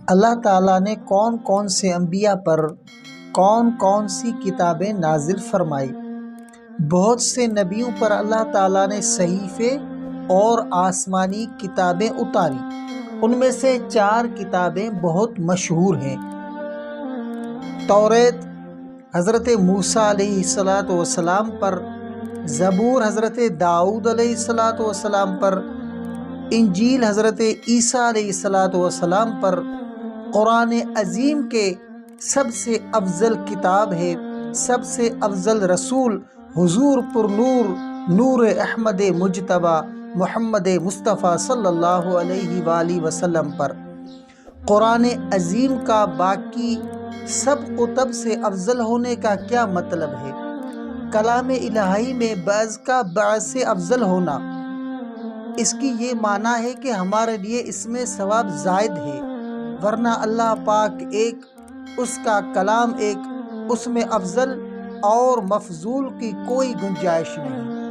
اللہ تعالیٰ نے کون کون سے انبیاء پر کون کون سی کتابیں نازل فرمائی؟ بہت سے نبیوں پر اللہ تعالیٰ نے صحیفے اور آسمانی کتابیں اتاری۔ ان میں سے 4 کتابیں بہت مشہور ہیں۔ توریت حضرت موسیٰ علیہ السلام پر، زبور حضرت داؤد علیہ السلام پر، انجیل حضرت عیسیٰ علیہ السلام پر، قرآن عظیم کے سب سے افضل کتاب ہے، سب سے افضل رسول حضور پر نور احمد مجتبیٰ محمد مصطفیٰ صلی اللہ علیہ وآلہ وسلم پر۔ قرآن عظیم کا باقی سب کتب سے افضل ہونے کا کیا مطلب ہے؟ کلام الہی میں بعض کا بعض سے افضل ہونا، اس کی یہ معنی ہے کہ ہمارے لیے اس میں ثواب زائد ہے، ورنہ اللہ پاک ایک، اس کا کلام ایک، اس میں افضل اور مفضول کی کوئی گنجائش نہیں۔